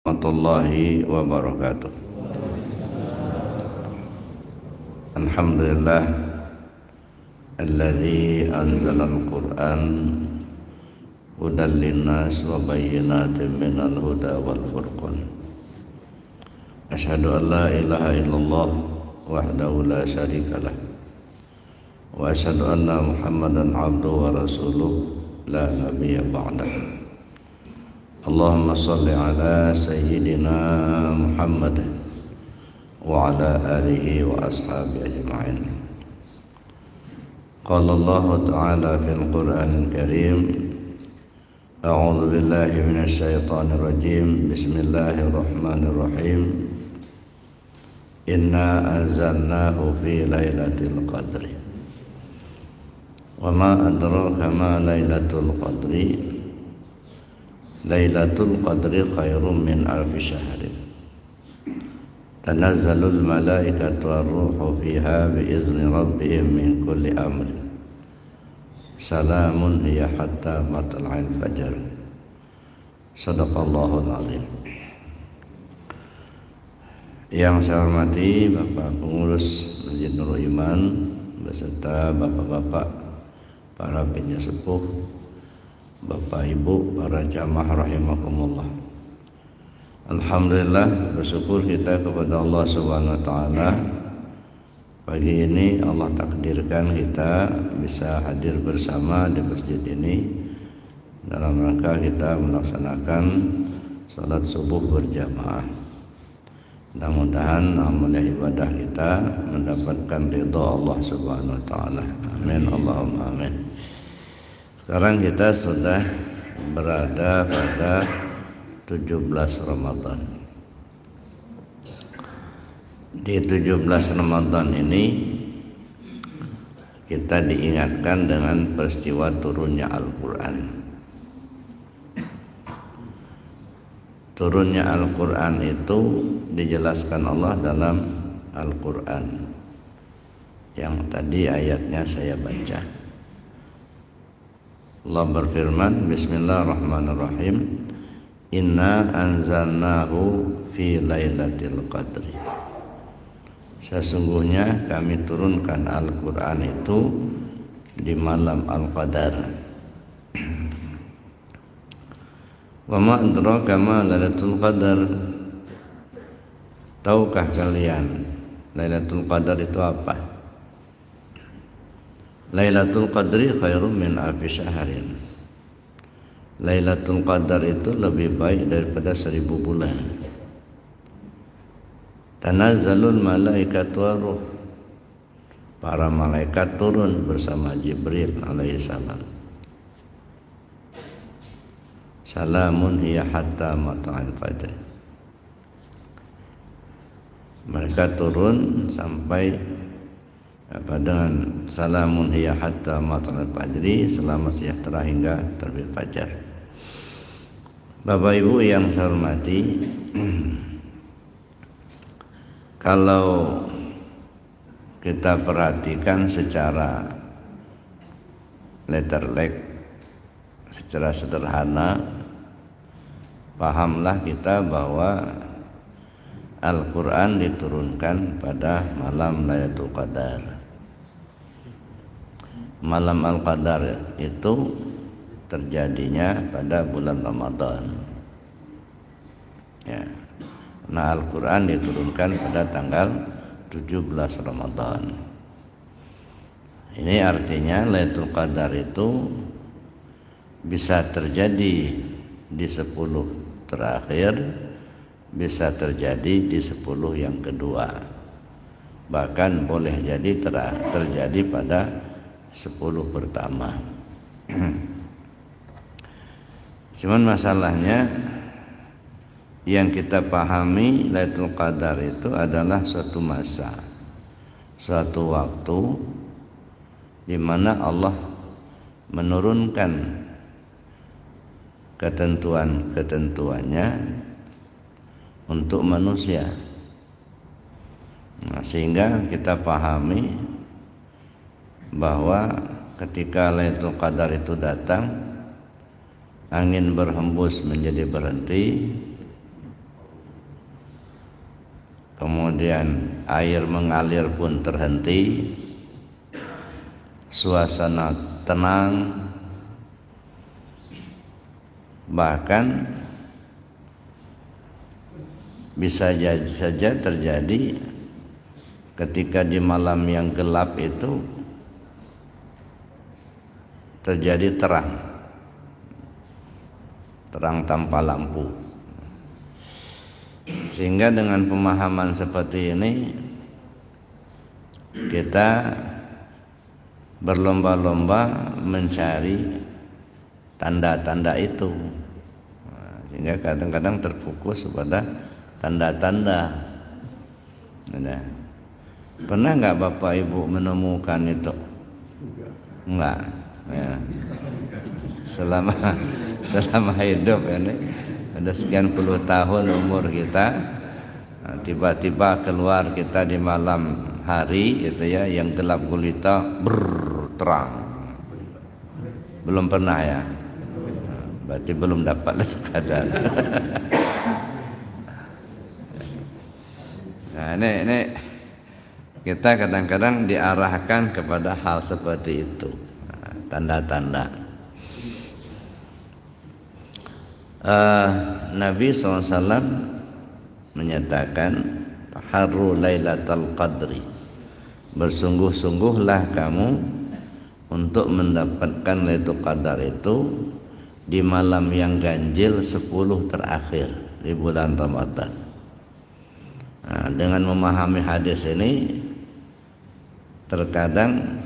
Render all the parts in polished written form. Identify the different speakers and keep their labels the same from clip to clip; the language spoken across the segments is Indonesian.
Speaker 1: Warahmatullahi wabarakatuh. Alhamdulillah alladzi anzalal Qur'an hudan linnas wa bayyinatin minal huda wal furqan. Asyhadu an la ilaha illallah wahdahu la syarikalah wa asyhadu anna Muhammadan abduhu wa rasuluh la nabiyya ba'dah. Allahumma salli ala sayyidina Muhammad wa ala alihi wa ashabihi ajma'in. Qala Allah ta'ala fil Qur'anil Karim, a'udzu billahi minasy syaithanir rajim. Bismillahirrahmanirrahim. Inna anzalnahu fi lailatul qadri. Wa ma adraka ma lailatul qadri. Lailatul Qadri khairum min alfi syahrin. Tanazzalul malaikatu war-ruhu fiha biizni rabbihim min kulli amrin. Salamun hiya hatta matla'il fajar. Shadaqallahul azim. Yang saya hormati Bapak Pengurus Masjid Nurul Iman beserta bapak-bapak para penyesepuh, Bapak Ibu, para jamaah rahimakumullah. Alhamdulillah, bersyukur kita kepada Allah Subhanahu wa taala. Pagi ini Allah takdirkan kita bisa hadir bersama di masjid ini dalam rangka kita melaksanakan salat subuh berjamaah. Mudah-mudahan amal ibadah kita mendapatkan ridha Allah Subhanahu wa taala. Amin Allahumma amin. Sekarang kita sudah berada pada 17 Ramadan. Di 17 Ramadan ini kita diingatkan dengan peristiwa turunnya Al-Quran. Turunnya Al-Quran itu dijelaskan Allah dalam Al-Quran yang tadi ayatnya saya baca. Allah berfirman, Bismillahirrahmanirrahim. Inna anzalnahu fi lailatul qadri. Sesungguhnya kami turunkan Al-Quran itu di malam Al-Qadar. Wa ma adraka ma lailatul qadar. Tahukah kalian Lailatul Qadar itu apa? Lailatul Qadri khairum min alfi syahrin. Lailatul Qadar itu lebih baik daripada 1000 bulan. Tanazzalul malaikatu waruh. Para malaikat turun bersama Jibril alaihissalam. Salamun hiya hatta matla'il fajr. Mereka turun sampai dengan salamun hiya hatta matla'il fajri, selamat sejahtera hingga terbit fajar. Bapak Ibu yang saya hormati, kalau kita perhatikan secara letterlek, secara sederhana, pahamlah kita bahwa Al-Quran diturunkan pada malam Lailatul Qadar. Malam Al-Qadar itu terjadinya pada bulan Ramadan. Ya. Nah, Al-Quran diturunkan pada tanggal 17 Ramadan. Ini artinya Lailatul Qadar itu bisa terjadi di 10 terakhir, bisa terjadi di 10 yang kedua. Bahkan boleh jadi terjadi pada 10 pertama. Cuman masalahnya yang kita pahami Lailatul Qadar itu adalah suatu masa, suatu waktu di mana Allah menurunkan ketentuan-ketentuannya untuk manusia. Nah, sehingga kita pahami bahwa ketika Lailatul Qadar itu datang, angin berhembus menjadi berhenti, kemudian air mengalir pun terhenti, suasana tenang, bahkan bisa saja terjadi ketika di malam yang gelap itu terjadi terang tanpa lampu. Sehingga dengan pemahaman seperti ini kita berlomba-lomba mencari tanda-tanda itu, sehingga kadang-kadang terfokus pada tanda-tanda. Pernah nggak Bapak Ibu menemukan itu? Enggak. Ya. Selama hidup ini ada sekian puluh tahun umur kita, tiba-tiba keluar kita di malam hari gitu ya, yang gelap gulita terang. Belum pernah ya? Berarti belum dapat kadar. Nah, ini kita kadang-kadang diarahkan kepada hal seperti itu, tanda-tanda. Nabi SAW menyatakan taharru lailatul qadri, bersungguh-sungguhlah kamu untuk mendapatkan Lailatul Qadar itu di malam yang ganjil 10 terakhir di bulan Ramadan. Nah, dengan memahami hadis ini, terkadang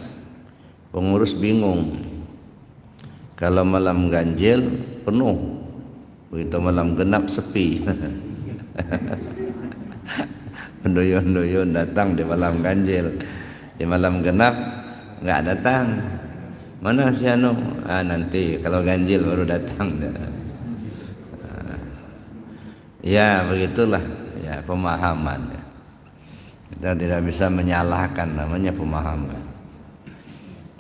Speaker 1: pengurus bingung kalau malam ganjil penuh, begitu malam genap sepi. Penduyun-duyun datang di malam ganjil, di malam genap nggak datang. Mana si anu? Nanti kalau ganjil baru datang. Ya begitulah ya pemahaman. Kita tidak bisa menyalahkan, namanya pemahaman.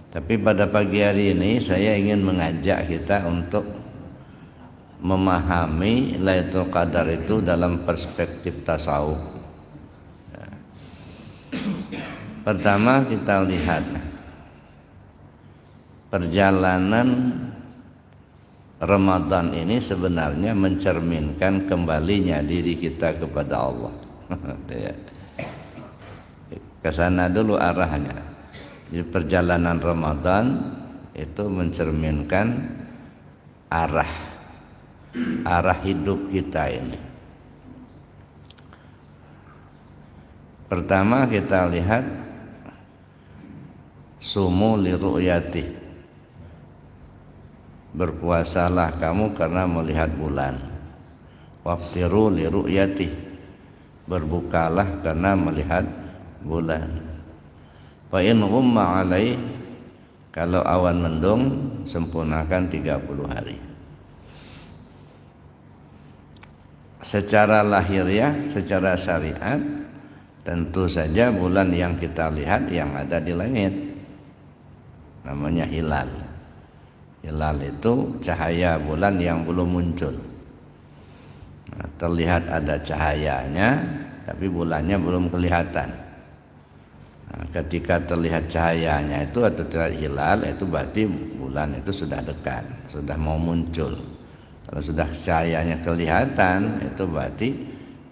Speaker 1: Tapi pada pagi hari ini saya ingin mengajak kita untuk memahami Lailatul Qadar itu dalam perspektif tasawuf. Pertama kita lihat perjalanan Ramadan ini sebenarnya mencerminkan kembalinya diri kita kepada Allah. Ke sana dulu arahnya. Di perjalanan Ramadan itu mencerminkan arah hidup kita ini. Pertama kita lihat sumu li ru'yati, berpuasalah kamu karena melihat bulan. Waftiru li ru'yati, berbukalah karena melihat bulan. Fa in ghumma alai, kalau awan mendung sempurnakan 30 hari. Secara lahiriah, secara syariat, tentu saja bulan yang kita lihat yang ada di langit namanya hilal. Hilal itu cahaya bulan yang belum muncul. Nah, terlihat ada cahayanya, tapi bulannya belum kelihatan. Nah, ketika terlihat cahayanya itu atau terlihat hilal, itu berarti bulan itu sudah dekat, sudah mau muncul. Kalau sudah cahayanya kelihatan, itu berarti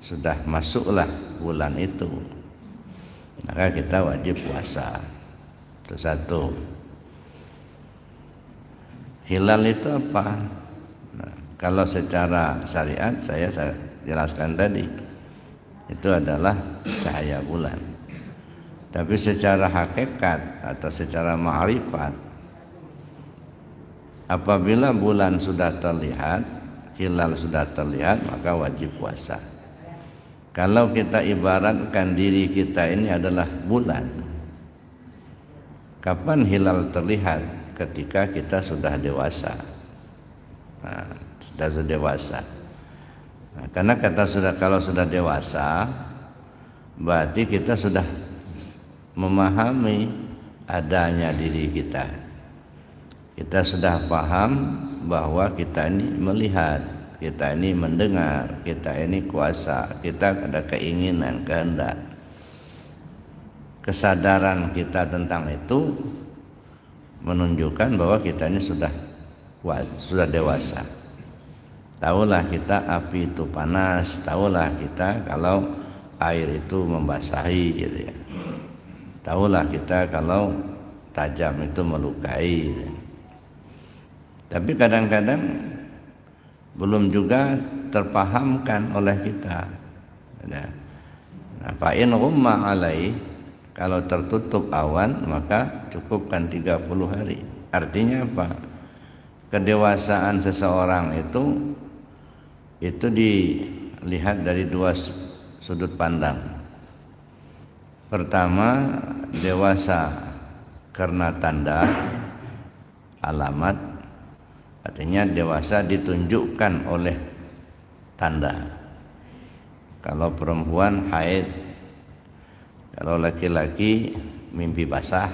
Speaker 1: sudah masuklah bulan itu. Maka kita wajib puasa. Itu satu. Hilal itu apa? Nah, kalau secara syariat saya jelaskan tadi, itu adalah cahaya bulan. Tapi secara hakikat atau secara ma'rifat, apabila bulan sudah terlihat, hilal sudah terlihat, maka wajib puasa. Kalau kita ibaratkan diri kita ini adalah bulan, kapan hilal terlihat? Ketika kita sudah dewasa. Nah, sudah dewasa. Nah, karena kalau sudah dewasa, berarti kita sudah memahami adanya diri kita. Kita sudah paham bahwa kita ini melihat kita ini mendengar, kita ini kuasa, kita ada keinginan, kehendak. Kesadaran kita tentang itu menunjukkan bahwa kita ini sudah kuat, sudah dewasa. Tahulah kita api itu panas, tahulah kita kalau air itu membasahi gitu ya. Tahulah kita kalau tajam itu melukai gitu. Tapi kadang-kadang belum juga terpahamkan oleh kita. Nah, fa in ghumma alai, kalau tertutup awan maka cukupkan 30 hari. Artinya apa? Kedewasaan seseorang itu dilihat dari dua sudut pandang. Pertama, dewasa karena tanda, alamat, artinya dewasa ditunjukkan oleh tanda. Kalau perempuan haid, kalau laki-laki mimpi basah.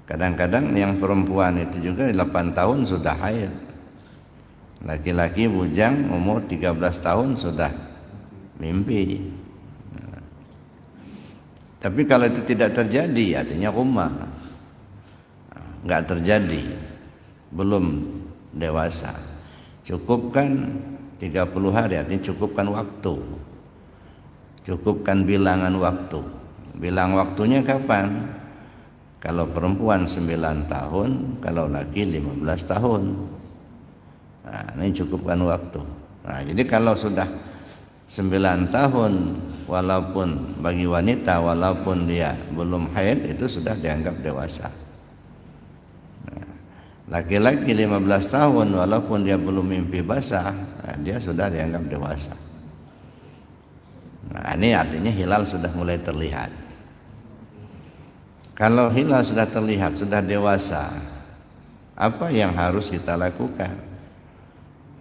Speaker 1: Kadang-kadang yang perempuan itu juga 8 tahun sudah haid. Laki-laki bujang umur 13 tahun sudah mimpi. Tapi kalau itu tidak terjadi, artinya ghumma. Enggak terjadi, belum dewasa. Cukupkan 30 hari, artinya cukupkan waktu. Cukupkan bilangan waktu. Bilang waktunya kapan? Kalau perempuan 9 tahun, kalau laki 15 tahun. Nah, ini cukupkan waktu. Nah, jadi kalau sudah 9 tahun, walaupun bagi wanita, walaupun dia belum haid, itu sudah dianggap dewasa. Nah, laki-laki 15 tahun, walaupun dia belum mimpi basah, nah, dia sudah dianggap dewasa. Nah, ini artinya hilal sudah mulai terlihat. Kalau hilal sudah terlihat, sudah dewasa, apa yang harus kita lakukan?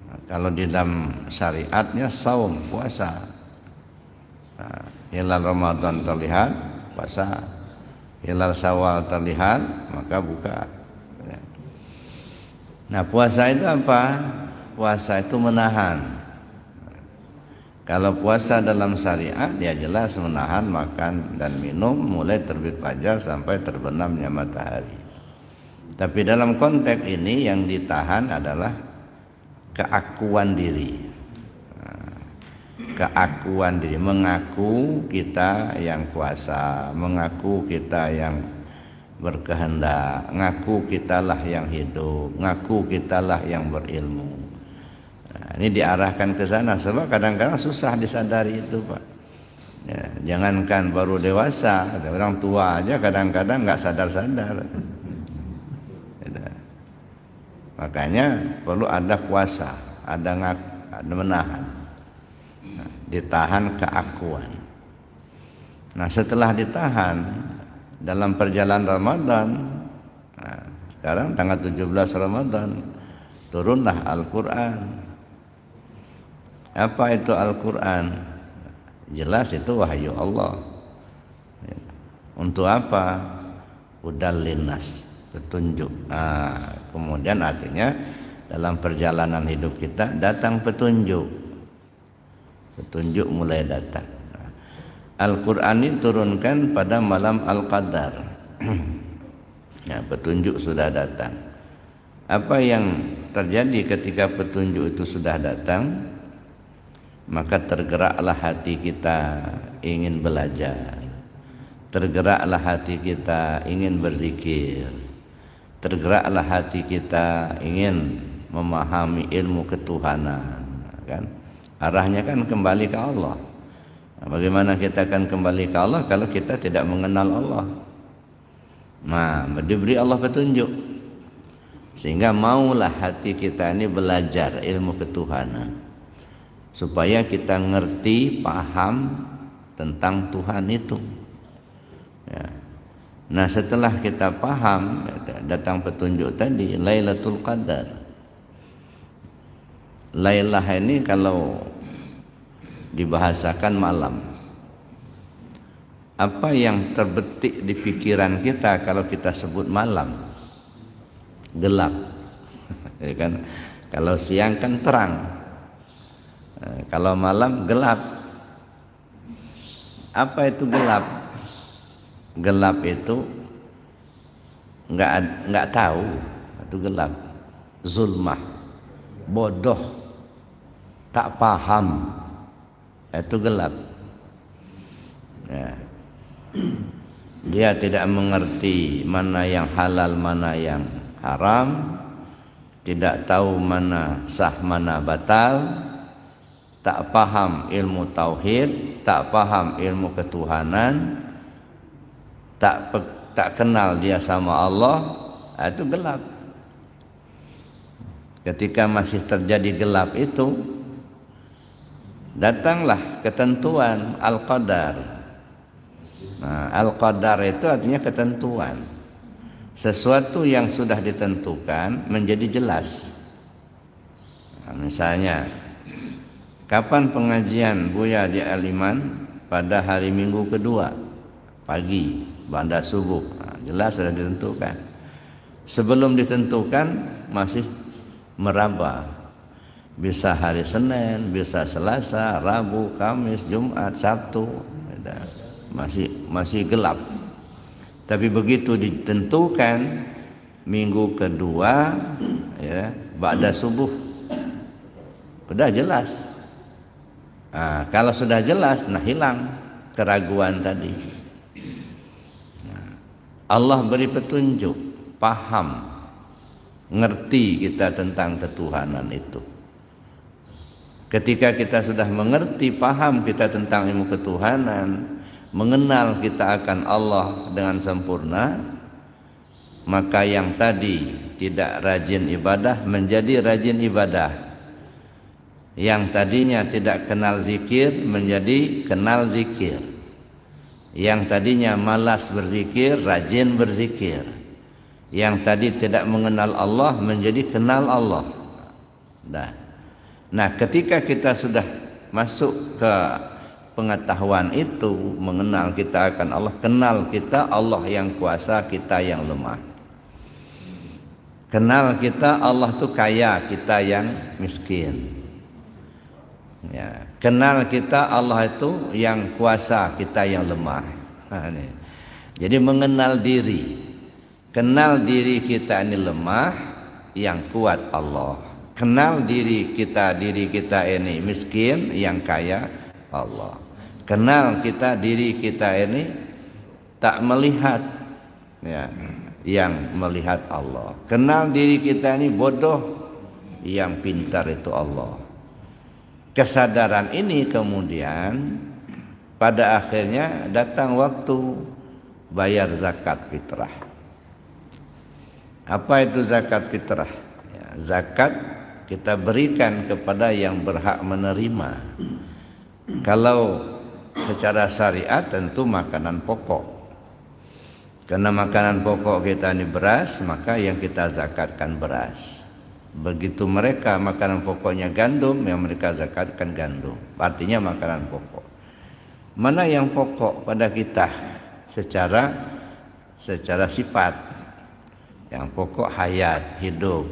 Speaker 1: Nah, kalau di dalam syariatnya saum, puasa. Nah, hilal Ramadan terlihat, puasa. Hilal Syawal terlihat, maka buka. Nah, puasa itu apa? Puasa itu menahan. Kalau puasa dalam syariat, dia jelas menahan makan dan minum mulai terbit fajar sampai terbenamnya matahari. Tapi dalam konteks ini yang ditahan adalah keakuan diri. Keakuan diri, mengaku kita yang kuasa, mengaku kita yang berkehendak, ngaku kitalah yang hidup, ngaku kitalah yang berilmu. Ini diarahkan ke sana, sebab kadang-kadang susah disadari itu, Pak. Ya, jangankan baru dewasa, orang tua aja kadang-kadang nggak sadar-sadar. Ya, makanya perlu ada puasa, ada menahan, nah, ditahan keakuan. Nah, setelah ditahan dalam perjalanan Ramadan, nah, sekarang tanggal 17 Ramadan turunlah Al-Quran. Apa itu Al-Quran? Jelas itu wahyu Allah. Untuk apa? Hudal linnas, petunjuk. Kemudian artinya dalam perjalanan hidup kita datang petunjuk. Petunjuk mulai datang. Al-Quran ini turunkan pada malam Al-Qadar. Ya, petunjuk sudah datang. Apa yang terjadi ketika petunjuk itu sudah datang? Maka tergeraklah hati kita ingin belajar, tergeraklah hati kita ingin berzikir, tergeraklah hati kita ingin memahami ilmu ketuhanan, kan? Arahnya kan kembali ke Allah. Nah, bagaimana kita akan kembali ke Allah kalau kita tidak mengenal Allah? Nah, diberi Allah petunjuk, sehingga maulah hati kita ini belajar ilmu ketuhanan, supaya kita ngerti, paham tentang Tuhan itu. Ya. Nah, setelah kita paham, datang petunjuk tadi, Lailatul Qadar. Lailah ini kalau dibahasakan malam. Apa yang terbetik di pikiran kita kalau kita sebut malam? Gelap. Ya kan? Kalau siang kan terang. Kalau malam gelap. Apa itu gelap? Gelap itu nggak tahu, itu gelap. Zulmah, bodoh, tak paham, itu gelap. Ya. Dia tidak mengerti mana yang halal, mana yang haram, tidak tahu mana sah, mana batal, tak paham ilmu tauhid, tak paham ilmu ketuhanan, tak kenal dia sama Allah, itu gelap. Ketika masih terjadi gelap itu, datanglah ketentuan al-qadar. Nah, al-qadar itu artinya ketentuan. Sesuatu yang sudah ditentukan menjadi jelas. Nah, misalnya, kapan pengajian Buya di Aliman? Pada hari Minggu kedua pagi, ba'da subuh. Nah, jelas sudah ditentukan. Sebelum ditentukan masih meraba. Bisa hari Senin, bisa Selasa, Rabu, Kamis, Jumat, Sabtu. Masih gelap. Tapi begitu ditentukan minggu kedua, ya, ba'da subuh, sudah jelas. Nah, kalau sudah jelas, nah hilang keraguan tadi. Nah, Allah beri petunjuk, paham, ngerti kita tentang ketuhanan itu. Ketika kita sudah mengerti, paham kita tentang ilmu ketuhanan, mengenal kita akan Allah dengan sempurna, maka yang tadi tidak rajin ibadah menjadi rajin ibadah. Yang tadinya tidak kenal zikir menjadi kenal zikir. Yang tadinya malas berzikir rajin berzikir. Yang tadi tidak mengenal Allah menjadi kenal Allah. Nah, ketika kita sudah masuk ke pengetahuan itu, mengenal kita akan Allah, kenal kita Allah yang kuasa, kita yang lemah. Kenal kita Allah tuh kaya, kita yang miskin. Ya, kenal kita Allah itu yang kuasa, kita yang lemah. Nah, ini. Jadi mengenal diri. Kenal diri kita ini lemah, yang kuat Allah. Kenal diri kita ini miskin, yang kaya Allah. Kenal kita diri kita ini tak melihat, ya, yang melihat Allah. Kenal diri kita ini bodoh, yang pintar itu Allah. Kesadaran ini kemudian pada akhirnya datang waktu bayar zakat fitrah. Apa itu zakat fitrah? Ya, zakat kita berikan kepada yang berhak menerima. Kalau secara syariat tentu makanan pokok. Karena makanan pokok kita ini beras, maka yang kita zakatkan beras. Begitu mereka makanan pokoknya gandum, yang mereka zakatkan gandum. Artinya makanan pokok. Mana yang pokok pada kita secara sifat? Yang pokok hayat, hidup.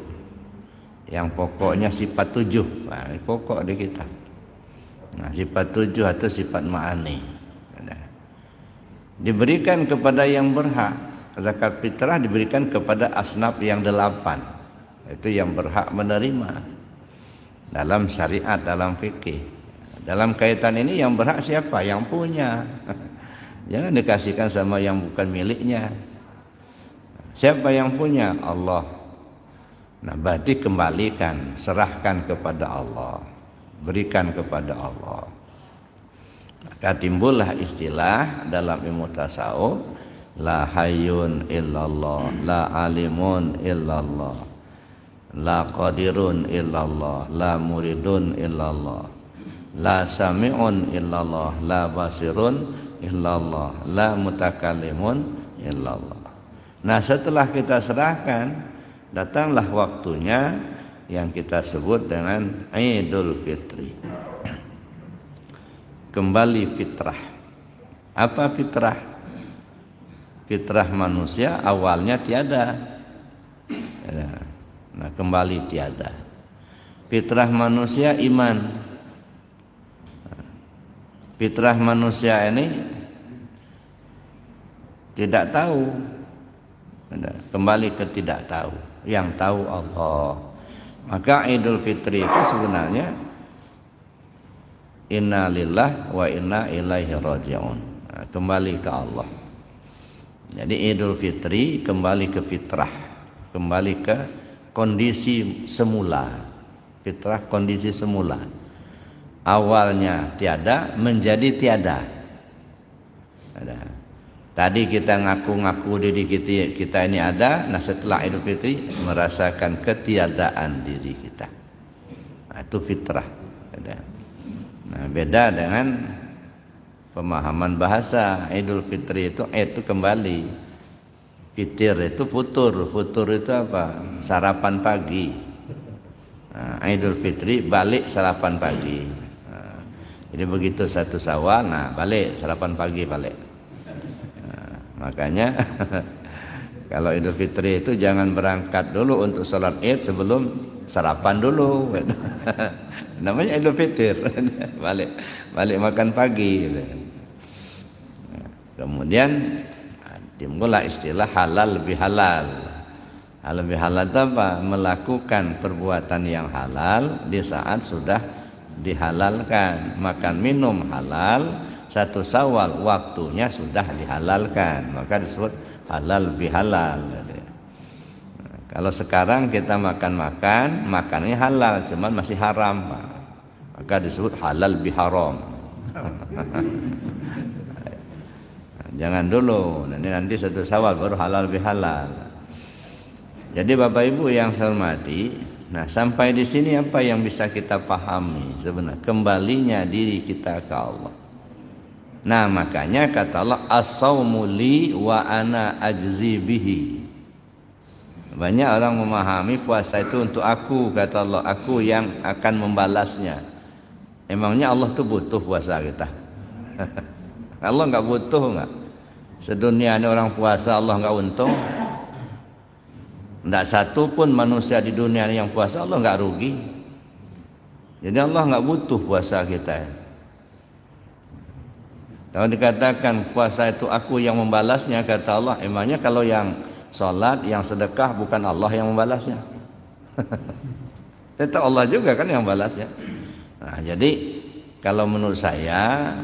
Speaker 1: Yang pokoknya sifat 7. Nah, ini pokok di kita. Nah, sifat 7 atau sifat ma'ani diberikan kepada yang berhak. Zakat fitrah diberikan kepada asnaf yang 8. Itu yang berhak menerima dalam syariat, dalam fikih. Dalam kaitan ini yang berhak siapa? Yang punya. Jangan dikasihkan sama yang bukan miliknya. Siapa yang punya? Allah. Nah, berarti kembalikan, serahkan kepada Allah, berikan kepada Allah. Maka timbullah istilah dalam ilmu tasawuf, la hayyun illallah, la alimun illallah, la qadirun illallah, la muridun illallah, la sami'un illallah, la basirun illallah, la mutakallimun illallah. Nah, setelah kita serahkan, datanglah waktunya yang kita sebut dengan Idul Fitri. Kembali fitrah. Apa fitrah? Fitrah manusia awalnya tiada. Nah, kembali tiada. Fitrah manusia iman. Fitrah manusia ini tidak tahu. Kembali ke tidak tahu. Yang tahu Allah. Maka Idul Fitri itu sebenarnya inna lillah wa inna ilaihi raji'un. Kembali ke Allah. Jadi Idul Fitri kembali ke fitrah, kembali ke kondisi semula. Fitrah kondisi semula. Awalnya tiada menjadi tiada. Tadi kita ngaku-ngaku diri kita ini ada, nah setelah Idul Fitri merasakan ketiadaan diri kita. Nah, itu fitrah. Nah, beda dengan pemahaman bahasa. Idul Fitri itu kembali. Fitir itu futur. Futur itu apa? Sarapan pagi. Nah, Idul Fitri balik sarapan pagi. Nah, jadi begitu 1 Syawal, nah balik sarapan pagi balik. Nah, makanya kalau Idul Fitri itu jangan berangkat dulu untuk sholat Id sebelum sarapan dulu. Namanya Idul Fitri. balik makan pagi. Kemudian timbullah istilah halal lebih halal. Halal lebih halal itu apa? Melakukan perbuatan yang halal di saat sudah dihalalkan. Makan minum halal, 1 Syawal waktunya sudah dihalalkan, maka disebut halal lebih halal. Kalau sekarang kita makannya halal, cuman masih haram, maka disebut halal lebih haram. Jangan dulu, nanti 1 Syawal baru halal bihalal. Jadi Bapak Ibu yang saya hormati, nah sampai di sini apa yang bisa kita pahami sebenarnya? Kembalinya diri kita ke Allah. Nah makanya kata Allah, as-saumu li wa ana ajzi bihi. Banyak orang memahami puasa itu untuk aku, kata Allah, aku yang akan membalasnya. Emangnya Allah tuh butuh puasa kita? Allah nggak butuh nggak? Sedunia ini orang puasa Allah nggak untung. Tidak satu pun manusia di dunia ini yang puasa Allah nggak rugi. Jadi Allah nggak butuh puasa kita. Kalau dikatakan puasa itu aku yang membalasnya, kata Allah, emangnya kalau yang sholat, yang sedekah bukan Allah yang membalasnya? Tetap Allah juga kan yang membalasnya. Nah, jadi kalau menurut saya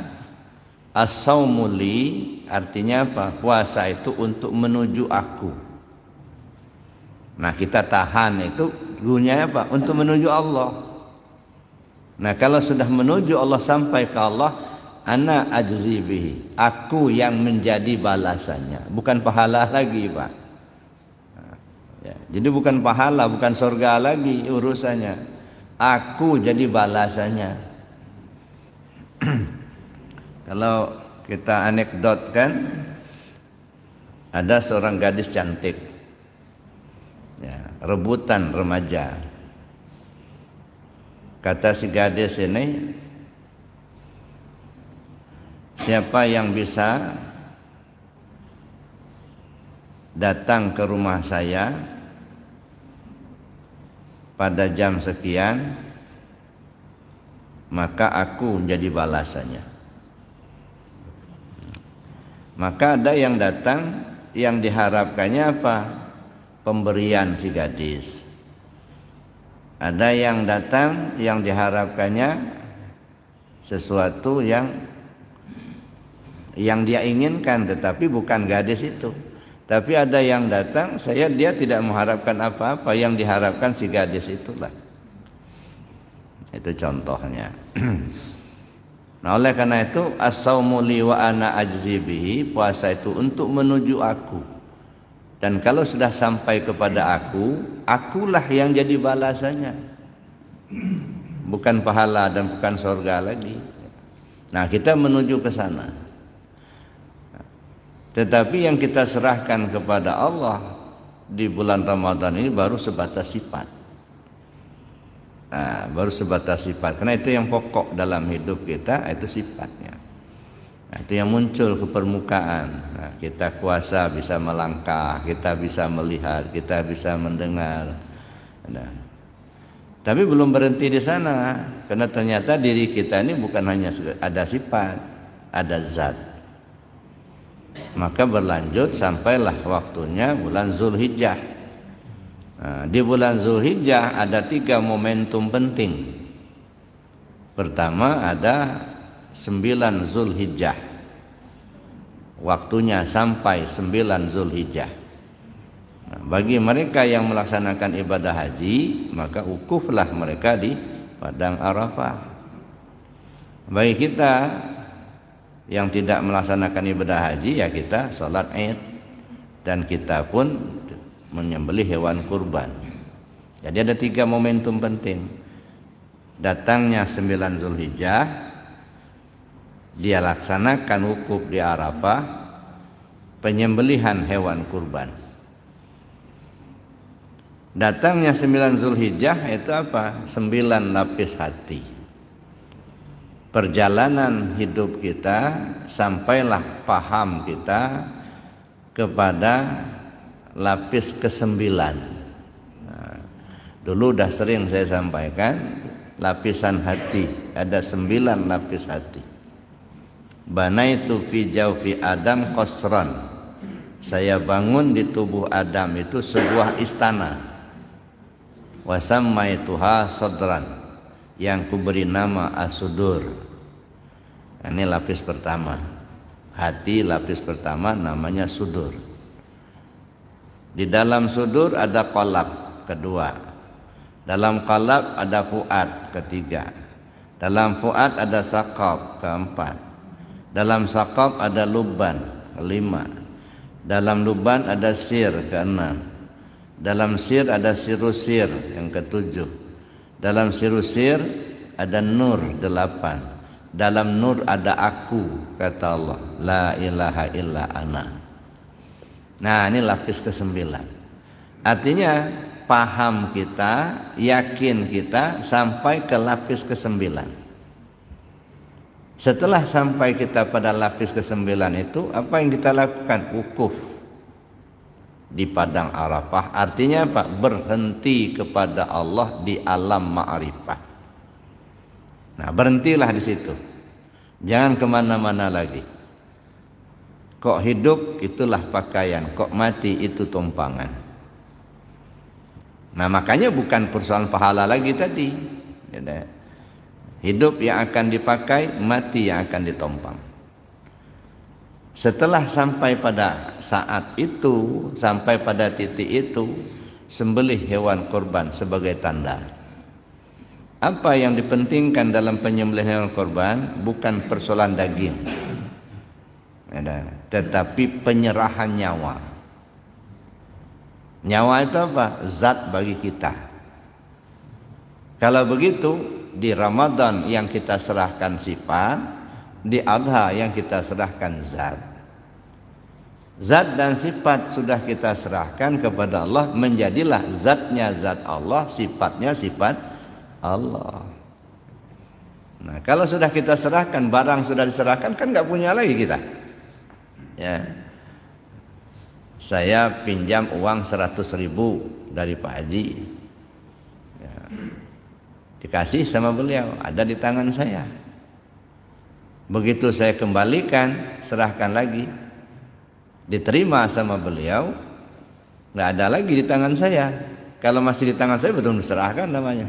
Speaker 1: as-saumu li artinya apa? Puasa itu untuk menuju aku. Nah kita tahan itu gunanya apa? Untuk menuju Allah. Nah kalau sudah menuju Allah sampai ke Allah, ana ajzi bihi, aku yang menjadi balasannya, bukan pahala lagi Pak. Nah, ya, jadi bukan pahala, bukan surga lagi urusannya, aku jadi balasannya. Kalau kita anekdotkan, ada seorang gadis cantik, ya, rebutan remaja. Kata si gadis ini, siapa yang bisa datang ke rumah saya pada jam sekian, maka aku jadi balasannya. Maka ada yang datang, yang diharapkannya apa? Pemberian si gadis. Ada yang datang, yang diharapkannya sesuatu yang dia inginkan, tetapi bukan gadis itu. Tapi ada yang datang, dia tidak mengharapkan apa-apa, yang diharapkan si gadis itulah. Itu contohnya. Nah oleh karena itu as-saumu li wa ana ajzi bihi, puasa itu untuk menuju aku. Dan kalau sudah sampai kepada aku, akulah yang jadi balasannya. Bukan pahala dan bukan surga lagi. Nah kita menuju ke sana. Tetapi yang kita serahkan kepada Allah di bulan Ramadan ini baru sebatas sifat. Nah, baru sebatas sifat. Karena itu yang pokok dalam hidup kita, itu sifatnya. Nah, itu yang muncul ke permukaan. Nah, kita kuasa bisa melangkah, kita bisa melihat, kita bisa mendengar. Nah, Tapi belum berhenti di sana, karena ternyata diri kita ini bukan hanya ada sifat, ada zat. Maka berlanjut sampailah waktunya bulan Zulhijjah. Nah, di bulan Zulhijjah ada 3 momentum penting. Pertama ada 9 Zulhijjah. Waktunya sampai 9 Zulhijjah. Nah, bagi mereka yang melaksanakan ibadah haji, maka wukuflah mereka di padang Arafah. Bagi kita yang tidak melaksanakan ibadah haji, ya kita sholat Id, dan kita pun menyembelih hewan kurban. Jadi ada 3 momentum penting. Datangnya 9 Zulhijjah, dia laksanakan wukuf di Arafah, penyembelihan hewan kurban. Datangnya 9 Zulhijjah itu apa? 9 lapis hati. Perjalanan hidup kita sampailah paham kita kepada lapis ke-9. Nah, dulu udah sering saya sampaikan lapisan hati, ada 9 lapis hati. Banaitu fi jawfi Adam qasran. Saya bangun di tubuh Adam itu sebuah istana. Wa sammaituha sadran, yang kuberi nama as-sudur. Ini lapis pertama. Hati lapis pertama namanya sudur. Di dalam sudur ada qalb kedua. Dalam qalb ada fuad ketiga. Dalam fuad ada saqab keempat. Dalam saqab ada lubban kelima. Dalam lubban ada sir keenam. Dalam sir ada sirusir yang ketujuh. Dalam sirusir ada nur 8. Dalam nur ada aku, kata Allah, la ilaha illa ana. Nah, ini lapis ke-9. Artinya paham kita, yakin kita sampai ke lapis ke-9. Setelah sampai kita pada lapis ke-9 itu, apa yang kita lakukan? Wukuf di padang Arafah. Artinya apa? Berhenti kepada Allah di alam ma'rifah. Nah, berhentilah di situ. Jangan kemana-mana lagi. Kok hidup itulah pakaian, kok mati itu tumpangan. Nah, makanya bukan persoalan pahala lagi tadi. Hidup yang akan dipakai, mati yang akan ditompang. Setelah sampai pada saat itu, sampai pada titik itu, sembelih hewan kurban sebagai tanda. Apa yang dipentingkan dalam penyembelihan hewan kurban bukan persoalan daging, tetapi penyerahan nyawa. Nyawa itu apa? Zat bagi kita. Kalau begitu, di Ramadan yang kita serahkan sifat, di Adha yang kita serahkan zat. Zat dan sifat sudah kita serahkan kepada Allah, menjadilah zatnya zat Allah, sifatnya sifat Allah. Nah, kalau sudah kita serahkan, barang sudah diserahkan, kan nggak punya lagi kita. Ya, saya pinjam uang 100.000 dari Pak Haji, ya, dikasih sama beliau, ada di tangan saya. Begitu saya kembalikan, serahkan lagi, diterima sama beliau, nggak ada lagi di tangan saya. Kalau masih di tangan saya, belum diserahkan namanya.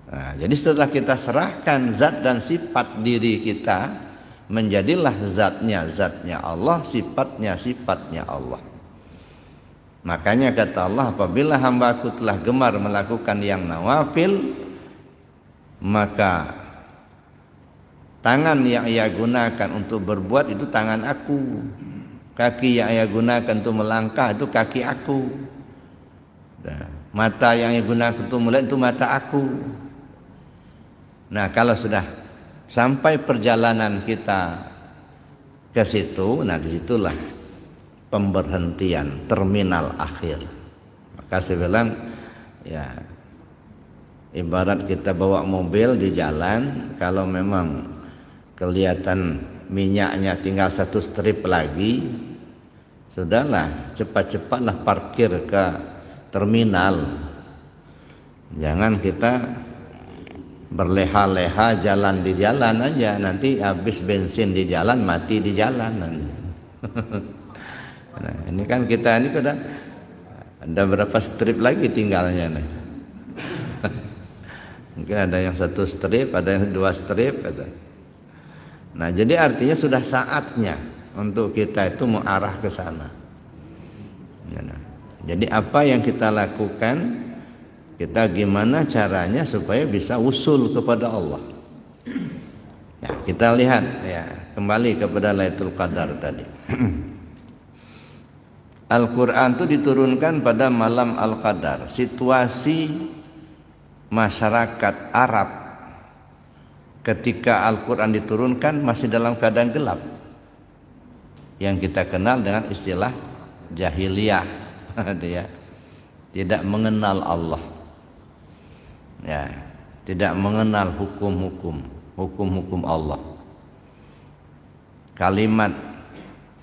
Speaker 1: Nah, jadi setelah kita serahkan zat dan sifat diri kita, menjadilah zatnya Allah, sifatnya Allah. Makanya kata Allah, apabila hamba-Ku telah gemar melakukan yang nawafil, maka tangan yang ia gunakan untuk berbuat itu tangan Aku. Kaki yang ia gunakan untuk melangkah itu kaki Aku. Mata yang ia gunakan untuk melihat itu mata Aku. Nah, kalau sudah sampai perjalanan kita ke situ, nah disitulah pemberhentian, terminal akhir. Maka saya bilang, ya, ibarat kita bawa mobil di jalan, kalau memang kelihatan minyaknya tinggal 1 strip lagi, sudahlah, cepat-cepatlah parkir ke terminal. Jangan kita berleha-leha jalan di jalan aja, nanti habis bensin di jalan, mati di jalan. Nah, ini kan kita ini sudah ada berapa strip lagi tinggalnya nih. Mungkin ada yang 1 strip, ada yang 2 strip. Nah, jadi artinya sudah saatnya untuk kita itu mengarah ke sana. Jadi apa yang kita lakukan, kita gimana caranya supaya bisa usul kepada Allah. Ya, kita lihat ya, kembali kepada Lailatul Qadar tadi. Al-Quran itu diturunkan pada malam Al-Qadar. Situasi masyarakat Arab ketika Al-Quran diturunkan masih dalam keadaan gelap, yang kita kenal dengan istilah jahiliyah. Ya, tidak mengenal Allah, ya, tidak mengenal hukum-hukum Allah. Kalimat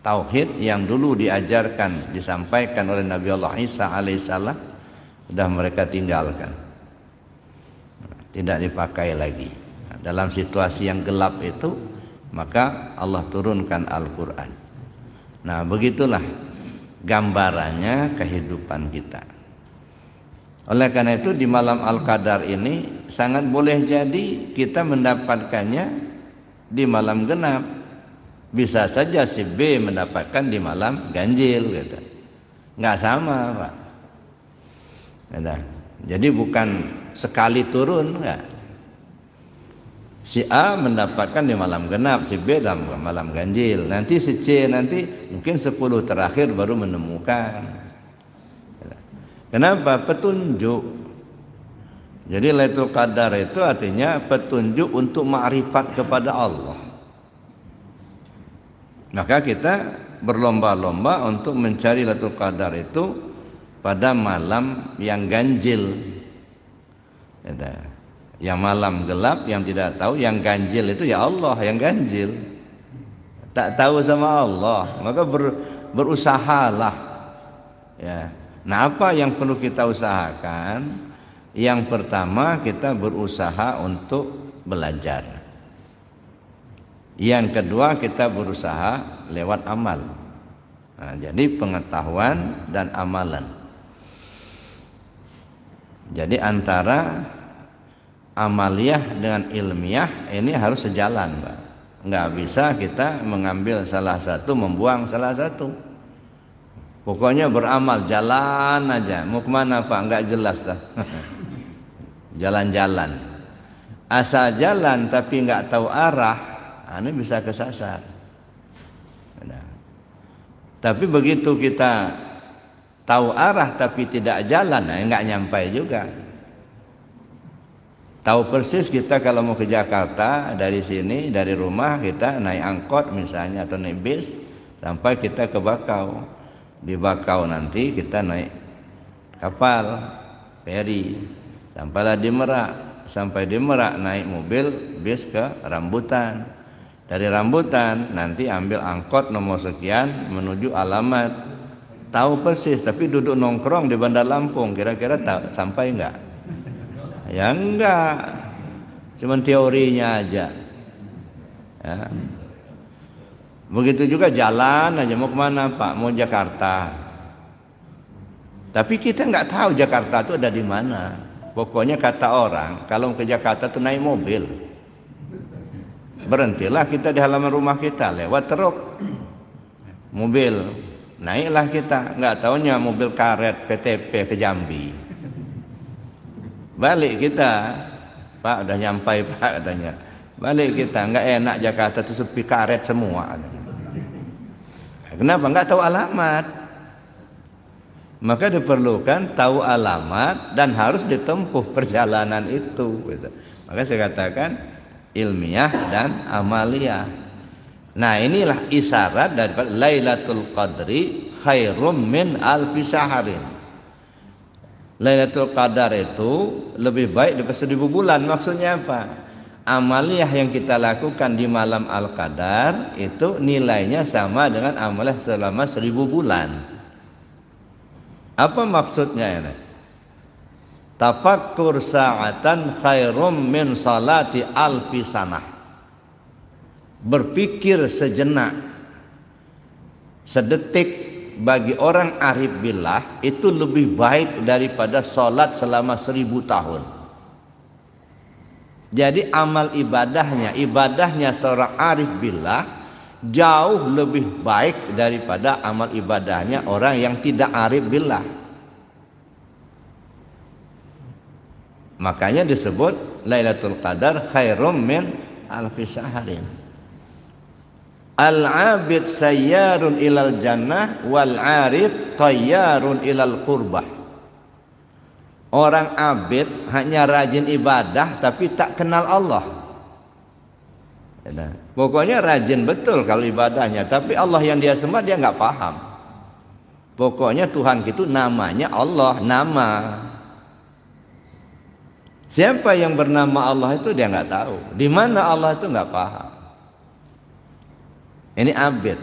Speaker 1: tauhid yang dulu diajarkan, disampaikan oleh Nabi Allah Isa alaihissalam sudah mereka tinggalkan, tidak dipakai lagi. Dalam situasi yang gelap itu, maka Allah turunkan Al-Quran. Nah, begitulah gambarannya kehidupan kita. Oleh karena itu di malam Al-Qadar ini sangat boleh jadi kita mendapatkannya di malam genap. Bisa saja si B mendapatkan di malam ganjil gitu. Nggak sama, Pak. Jadi bukan sekali turun, enggak. Si A mendapatkan di malam genap, si B dalam malam ganjil. Nanti si C nanti mungkin 10 terakhir baru menemukan. Kenapa? Petunjuk. Jadi Lailatul Qadar itu artinya petunjuk untuk ma'rifat kepada Allah. Maka kita berlomba-lomba untuk mencari Lailatul Qadar itu pada malam yang ganjil. Yang malam gelap, yang tidak tahu, yang ganjil itu ya Allah yang ganjil. Tak tahu sama Allah, maka berusahalah. Ya. Nah, apa yang perlu kita usahakan? Yang pertama, kita berusaha untuk belajar. Yang kedua, kita berusaha lewat amal. Nah, jadi pengetahuan dan amalan. Jadi antara amaliyah dengan ilmiah ini harus sejalan, Pak. Nggak bisa kita mengambil salah satu, membuang salah satu. Pokoknya beramal, jalan aja. Mau kemana, Pak? Nggak jelas dah. Jalan-jalan. Asal jalan tapi nggak tahu arah, ini bisa kesasar. Nah. Tapi begitu kita tahu arah tapi tidak jalan, nggak nyampai juga. Tahu persis kita kalau mau ke Jakarta dari sini, dari rumah kita naik angkot misalnya atau naik bis sampai kita ke Bakau. Di Bakau nanti kita naik kapal, feri, sampailah di Merak. Sampai di Merak naik mobil bis ke Rambutan. Dari Rambutan nanti ambil angkot nomor sekian menuju alamat. Tahu persis tapi duduk nongkrong di Bandar Lampung, kira-kira tahu sampai enggak? Ya enggak, cuman teorinya aja. Ya. Begitu juga jalan aja, mau kemana, Pak? Mau Jakarta. Tapi kita enggak tahu Jakarta itu ada di mana. Pokoknya kata orang, kalau ke Jakarta itu naik mobil. Berhentilah kita di halaman rumah kita, lewat truk, mobil, naiklah kita. Enggak taunya mobil karet PTP ke Jambi. Balik kita, Pak udah nyampai, Pak katanya. Balik kita, nggak enak Jakarta itu sepi karet semua. Kenapa? Nggak tahu alamat. Maka diperlukan tahu alamat dan harus ditempuh perjalanan itu. Gitu. Maka saya katakan ilmiah dan amaliyah. Nah, inilah isyarat daripada Lailatul Qadri khairum min alfi syaharin. Lailatul Qadar itu lebih baik daripada 1000 bulan. Maksudnya apa? Amaliyah yang kita lakukan di malam Al-Qadar itu nilainya sama dengan amaliyah selama 1000 bulan. Apa maksudnya ini? Tafakkur sa'atan khairum min salati alfi sanah. Berpikir sejenak, sedetik bagi orang arif billah itu lebih baik daripada salat selama 1000 tahun. Jadi amal ibadahnya seorang arif billah jauh lebih baik daripada amal ibadahnya orang yang tidak arif billah. Makanya disebut Lailatul Qadar khairum min alfi syahrin. Al-abid sayyarun ilal jannah wal arif tayyarun ilal qurbah. Orang abid hanya rajin ibadah tapi tak kenal Allah. Pokoknya rajin betul kalau ibadahnya, tapi Allah yang dia sembah dia nggak paham. Pokoknya Tuhan itu namanya Allah, nama. Siapa yang bernama Allah itu dia nggak tahu. Di mana Allah itu nggak paham. Ini abid.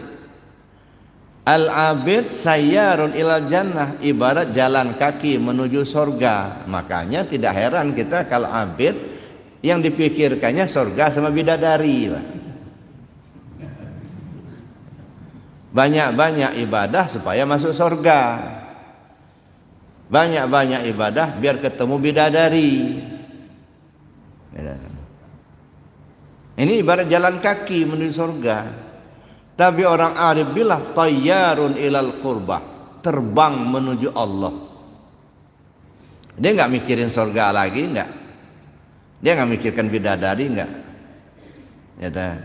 Speaker 1: Al-abid sayyarun ilal jannah, ibarat jalan kaki menuju surga. Makanya tidak heran kita kalau abid yang dipikirkannya surga sama bidadari. Banyak-banyak ibadah supaya masuk surga. Banyak-banyak ibadah biar ketemu bidadari. Ini ibarat jalan kaki menuju surga. Tapi orang arif billah tayyarun ilal qurbah, terbang menuju Allah. Dia nggak mikirin surga lagi, nggak. Dia nggak mikirkan bidadari, nggak.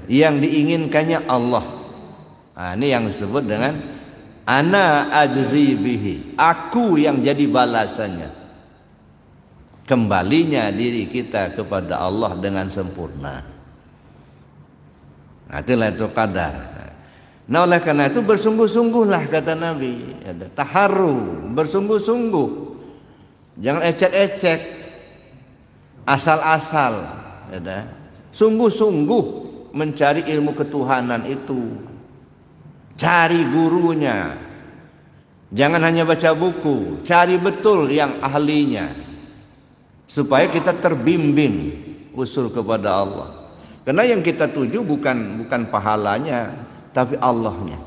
Speaker 1: Yang diinginkannya Allah. Nah, ini yang disebut dengan ana ajzi bihi, aku yang jadi balasannya. Kembalinya diri kita kepada Allah dengan sempurna. Nah, itulah itu qadar. Nah, oleh karena itu bersungguh-sungguhlah kata Nabi, taharru, bersungguh-sungguh. Jangan ecek-ecek, asal-asal. Sungguh-sungguh mencari ilmu ketuhanan itu. Cari gurunya. Jangan hanya baca buku, cari betul yang ahlinya. Supaya kita terbimbing usul kepada Allah. Karena yang kita tuju bukan pahalanya, tapi Allahnya.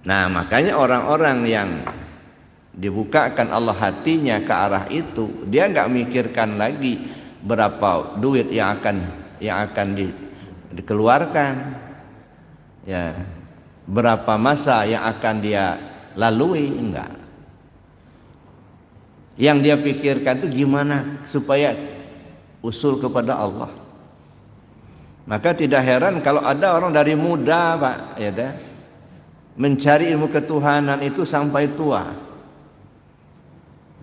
Speaker 1: Nah, makanya orang-orang yang dibukakan Allah hatinya ke arah itu, dia nggak mikirkan lagi berapa duit yang akan dikeluarkan, ya, berapa masa yang akan dia lalui, enggak. Yang dia pikirkan itu gimana supaya usul kepada Allah. Maka tidak heran kalau ada orang dari muda, Pak, ya dah, mencari ilmu ketuhanan itu sampai tua.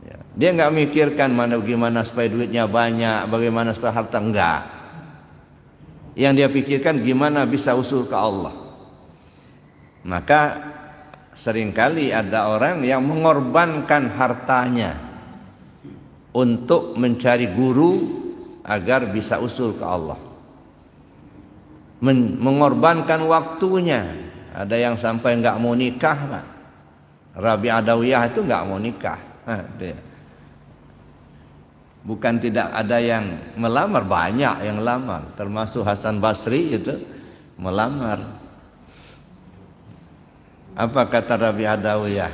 Speaker 1: Ya, dia nggak mikirkan bagaimana supaya duitnya banyak, bagaimana supaya harta, enggak. Yang dia pikirkan gimana bisa usul ke Allah. Maka seringkali ada orang yang mengorbankan hartanya untuk mencari guru agar bisa usul ke Allah. Mengorbankan waktunya. Ada yang sampai nggak mau nikah, Pak. Rabi Adawiyah itu nggak mau nikah. Bukan tidak ada yang melamar, banyak yang melamar. Termasuk Hasan Basri itu melamar. Apa kata Rabi Adawiyah?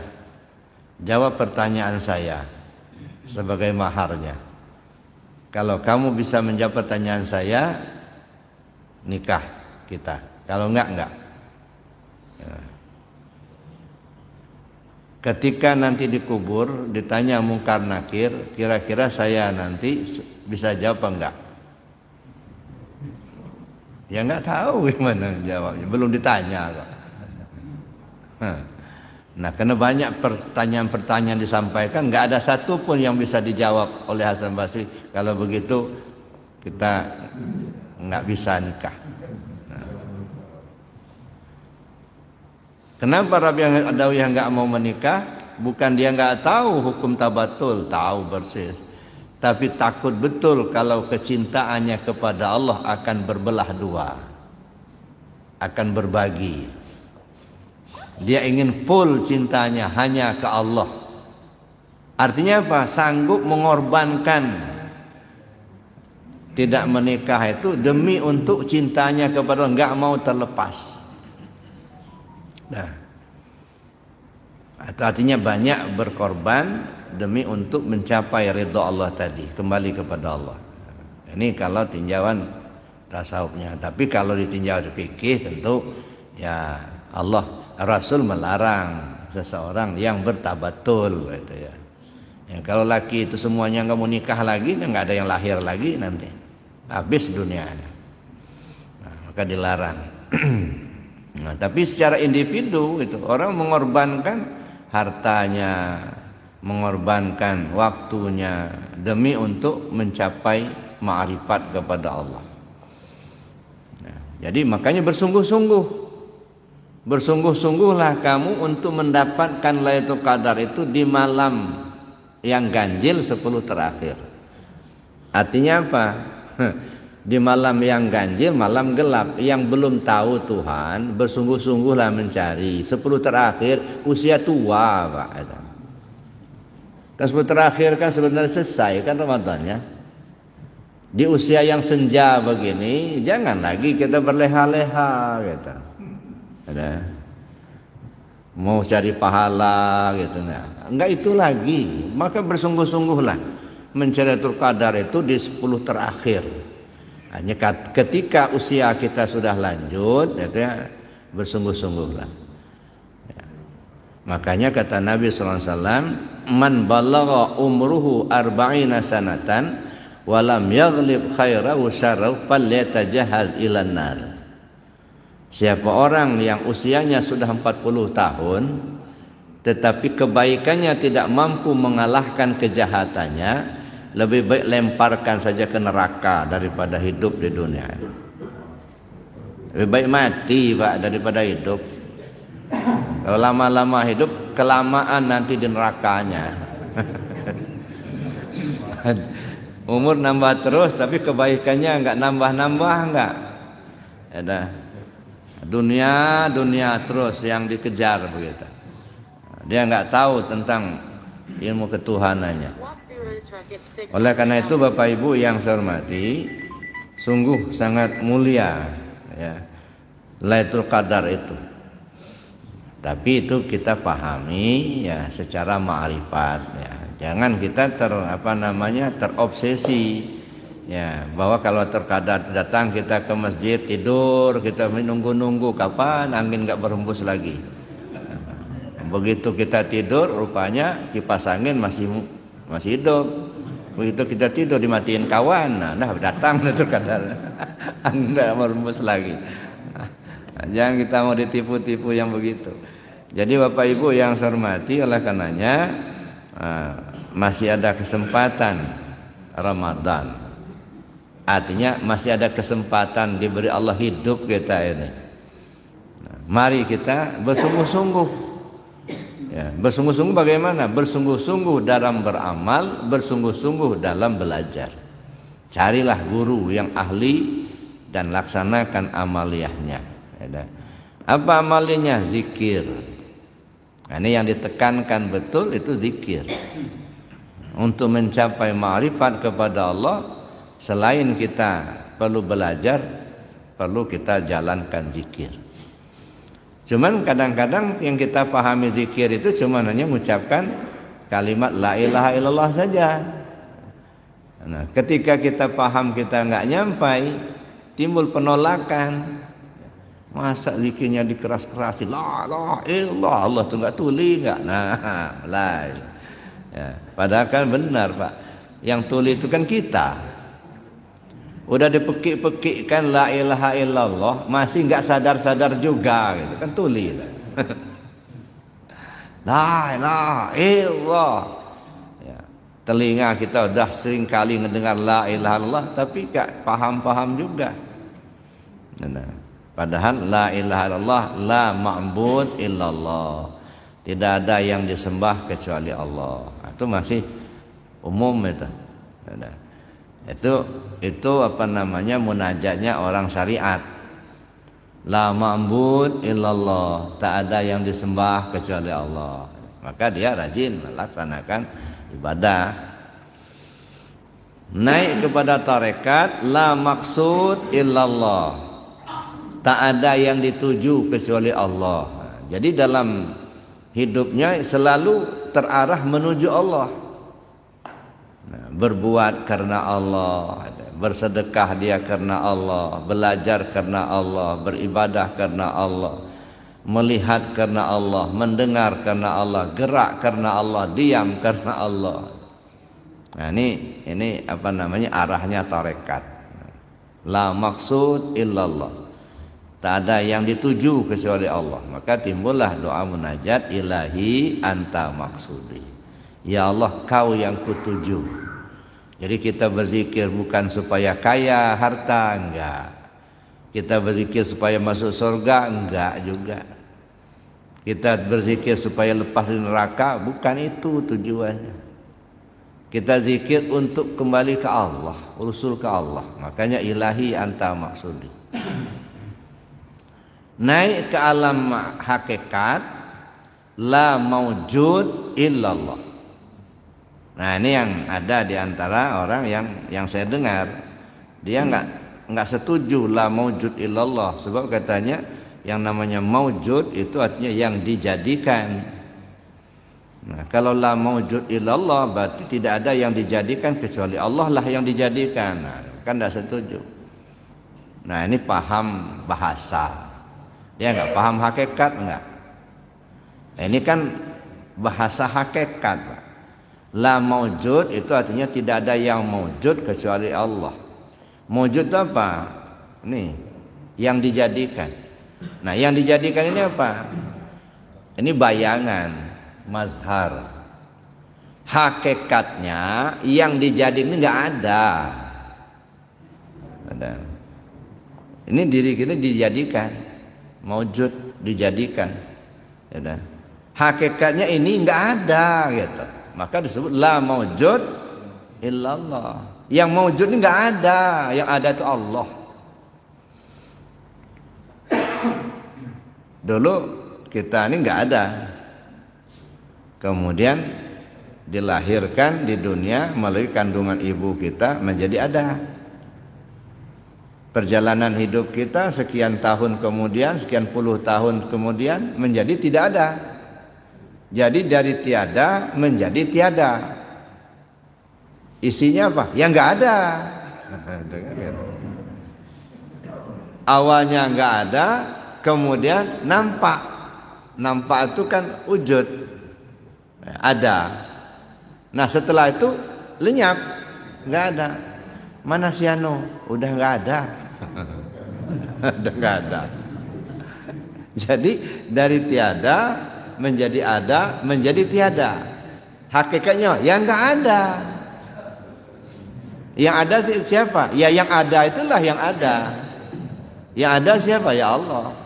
Speaker 1: Jawab pertanyaan saya sebagai maharnya. Kalau kamu bisa menjawab pertanyaan saya, nikah kita. Kalau enggak. Ya. Ketika nanti dikubur, ditanya mungkar nakir, kira-kira saya nanti bisa jawab enggak? Ya enggak tahu gimana jawabnya, belum ditanya kok. Nah, karena banyak pertanyaan-pertanyaan disampaikan, enggak ada satu pun yang bisa dijawab oleh Hasan Basri. Kalau begitu kita nggak bisa nikah. Kenapa Rabi Adawiyah nggak mau menikah? Bukan dia nggak tahu hukum tabatul, tahu persis, tapi takut betul kalau kecintaannya kepada Allah akan berbelah dua, akan berbagi. Dia ingin full cintanya hanya ke Allah. Artinya apa? Sanggup mengorbankan tidak menikah itu demi untuk cintanya kepada Allah, enggak mau terlepas. Nah, artinya banyak berkorban demi untuk mencapai ridha Allah tadi, kembali kepada Allah. Ini kalau tinjauan tasawufnya. Tapi kalau ditinjau fikih tentu ya Allah Rasul melarang seseorang yang bertabatul gitu ya. Ya kalau laki itu semuanya nggak mau nikah lagi, nggak ada yang lahir lagi nanti, habis dunianya. Nah, maka dilarang. Nah, tapi secara individu itu orang mengorbankan hartanya, mengorbankan waktunya demi untuk mencapai ma'rifat kepada Allah. Nah, jadi makanya bersungguh-sungguhlah kamu untuk mendapatkan Lailatul Qadar itu di malam yang ganjil 10 terakhir. Artinya apa? Di malam yang ganjil, malam gelap, yang belum tahu Tuhan, bersungguh-sungguhlah mencari. 10 terakhir usia tua, Pak. Kan 10 terakhir kan sebenarnya selesai kan Ramadannya. Di usia yang senja begini, jangan lagi kita berleha-leha gitu. Ada mau cari pahala gitu, enggak itu lagi. Maka bersungguh-sungguhlah mencari Lailatul Qadar itu di 10 terakhir. Hanya ketika usia kita sudah lanjut, ya, bersungguh-sungguhlah. Ya. Makanya kata Nabi SAW, man balagha umruhu arba'ina sanatan walam yaghlib khairahu syarrahu falyatajahhaz ilan nar. Siapa orang yang usianya sudah 40 tahun tetapi kebaikannya tidak mampu mengalahkan kejahatannya, lebih baik lemparkan saja ke neraka daripada hidup di dunia. Lebih baik mati, Pak, daripada hidup. Kalau lama-lama hidup, kelamaan nanti di nerakanya. Umur nambah terus tapi kebaikannya enggak nambah-nambah, enggak. Ada dunia terus yang dikejar begitu. Dia enggak tahu tentang ilmu ketuhanannya. Oleh karena itu Bapak Ibu yang saya hormati, sungguh sangat mulia ya Lailatul Qadar itu. Tapi itu kita pahami ya secara ma'rifat ya. Jangan kita terobsesi ya bahwa kalau terkadar datang kita ke masjid tidur, kita menunggu-nunggu kapan angin enggak berhembus lagi. Begitu kita tidur rupanya kipas angin masih hidup. Begitu kita tidur dimatiin kawan, nah datang itu kata enggak merembus lagi. Nah, jangan kita mau ditipu-tipu yang begitu. Jadi Bapak Ibu yang saya hormati, oleh karenanya masih ada kesempatan Ramadan. Artinya masih ada kesempatan diberi Allah hidup kita ini. Nah, mari kita bersungguh-sungguh. Ya, bersungguh-sungguh bagaimana? Bersungguh-sungguh dalam beramal, bersungguh-sungguh dalam belajar. Carilah guru yang ahli dan laksanakan amaliyahnya. Apa amaliyahnya? Zikir. Nah, ini yang ditekankan betul itu zikir. Untuk mencapai ma'rifat kepada Allah, selain kita perlu belajar, perlu kita jalankan zikir. Cuman kadang-kadang yang kita pahami zikir itu cuma hanya mengucapkan kalimat la ilaha illallah saja. Nah, ketika kita paham kita enggak nyampai, timbul penolakan. Masa zikirnya dikeras-kerasin, la ilaha illallah, Allah tuh enggak tuli enggak? Nah, mulai. Ya, padahal kan benar, Pak. Yang tuli itu kan kita. Udah dipekik-pekikkan la ilaha illallah, masih enggak sadar-sadar juga gitu. Kan tuli. La ilaha illallah. Ya, telinga kita udah sering kali mendengar la ilaha illallah tapi enggak paham-paham juga. Nah, padahal la ilaha illallah la ma'bud illallah. Tidak ada yang disembah kecuali Allah. Itu masih umum itu. Nah, itu apa namanya munajatnya orang syariat. La ma'bud illallah, tak ada yang disembah kecuali Allah. Maka dia rajin melaksanakan ibadah. Naik kepada tarekat, la maksud illallah, tak ada yang dituju kecuali Allah. Jadi dalam hidupnya selalu terarah menuju Allah. Berbuat karena Allah, bersedekah dia karena Allah, belajar karena Allah, beribadah karena Allah, melihat karena Allah, mendengar karena Allah, gerak karena Allah, diam karena Allah. Nah, ini apa namanya, arahnya tarekat. La maksud illallah, tak ada yang dituju kecuali Allah. Maka timbullah doa munajat, ilahi anta maksudi, ya Allah kau yang kutuju. Jadi kita berzikir bukan supaya kaya harta, enggak. Kita berzikir supaya masuk surga, enggak juga. Kita berzikir supaya lepas dari neraka, bukan itu tujuannya. Kita zikir untuk kembali ke Allah, usul ke Allah. Makanya ilahi anta maksudi. Naik ke alam hakikat, la maujud illallah. Nah, ini yang ada di antara orang yang saya dengar, dia enggak setuju la maujud illallah, sebab katanya yang namanya maujud itu artinya yang dijadikan. Nah, kalau la maujud illallah berarti tidak ada yang dijadikan kecuali Allah lah yang dijadikan. Nah, kan tidak setuju. Nah, ini paham bahasa, dia enggak paham hakikat enggak. Nah, ini kan bahasa hakikat, Pak. La maujud itu artinya tidak ada yang maujud kecuali Allah. Maujud itu apa? Nih, yang dijadikan. Nah, yang dijadikan ini apa? Ini bayangan, mazhar. Hakikatnya yang dijadikan ini enggak ada. Ini diri kita dijadikan, maujud, dijadikan. Hakikatnya ini enggak ada gitu. Maka disebut la maujud illallah. Yang maujud ini enggak ada, yang ada itu Allah. Dulu kita ini enggak ada. Kemudian dilahirkan di dunia melalui kandungan ibu kita menjadi ada. Perjalanan hidup kita sekian tahun kemudian, sekian puluh tahun kemudian menjadi tidak ada. Jadi dari tiada menjadi tiada. Isinya apa? Ya enggak ada. Awalnya enggak ada, kemudian nampak. Nampak itu kan wujud. Ada. Nah, setelah itu lenyap, enggak ada. Mana si Anu? Udah enggak ada. Udah enggak ada. Jadi dari tiada menjadi ada, menjadi tiada. Hakikatnya ya enggak ada. Yang ada siapa? Ya yang ada itulah yang ada. Yang ada siapa? Ya Allah.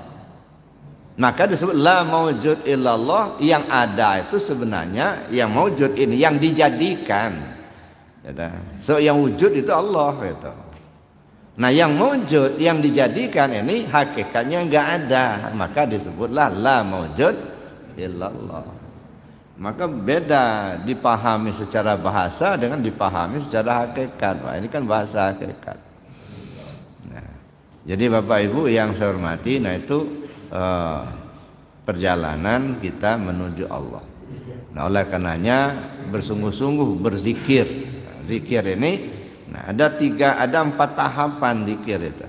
Speaker 1: Maka disebut la maujud illallah. Yang ada itu sebenarnya yang maujud ini, yang dijadikan. So yang wujud itu Allah gitu. Nah, yang maujud, yang dijadikan ini hakikatnya enggak ada. Maka disebutlah la maujud illallah. Maka beda dipahami secara bahasa dengan dipahami secara hakikat. Wah, ini kan bahasa hakikat. Nah, jadi Bapak Ibu yang saya hormati, nah itu perjalanan kita menuju Allah. Nah, oleh karenanya bersungguh-sungguh berzikir. Zikir ini, nah ada 4 tahapan zikir itu.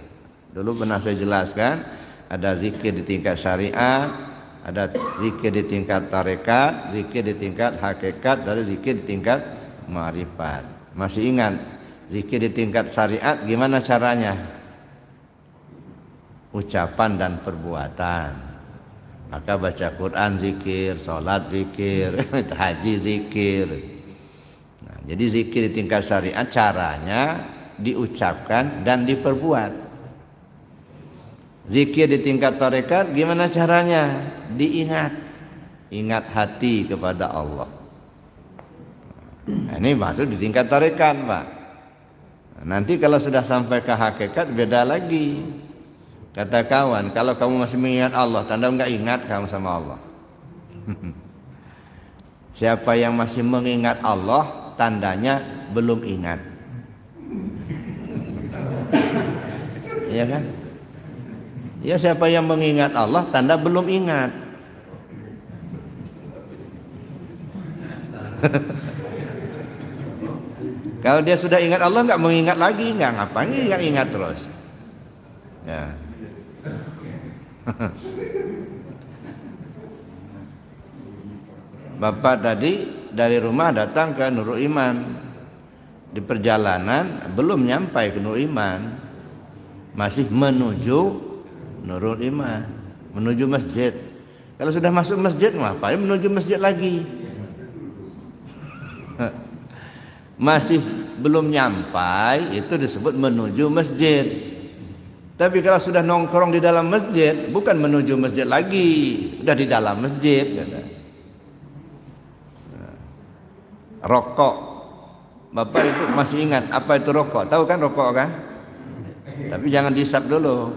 Speaker 1: Dulu pernah saya jelaskan, ada zikir di tingkat syariat, ada zikir di tingkat tarekat, zikir di tingkat hakikat, dan zikir di tingkat ma'rifat. Masih ingat zikir di tingkat syariat gimana caranya? Ucapan dan perbuatan. Maka baca Quran zikir, sholat zikir, haji zikir. Nah, jadi zikir di tingkat syariat caranya diucapkan dan diperbuat. Zikir di tingkat tarekat gimana caranya? Diingat. Ingat hati kepada Allah. Nah, ini maksud di tingkat tarekat, Pak. Nanti kalau sudah sampai ke hakikat beda lagi. Kata kawan, kalau kamu masih mengingat Allah, tanda enggak ingat kamu sama Allah. Siapa yang masih mengingat Allah, tandanya belum ingat. Iya kan? Ya, siapa yang mengingat Allah, tanda belum ingat. Kalau dia sudah ingat Allah, nggak mengingat lagi, nggak ngapain ingat terus. Ya. Bapak tadi dari rumah datang ke Nurul Iman. Di perjalanan belum nyampai ke Nurul Iman, masih menuju Nurul Iman, menuju masjid. Kalau sudah masuk masjid, ngapain menuju masjid lagi? Masih belum nyampai, itu disebut menuju masjid. Tapi kalau sudah nongkrong di dalam masjid, bukan menuju masjid lagi, sudah di dalam masjid. Rokok, Bapak itu masih ingat apa itu rokok? Tahu kan rokok kan? Tapi jangan dihisap dulu.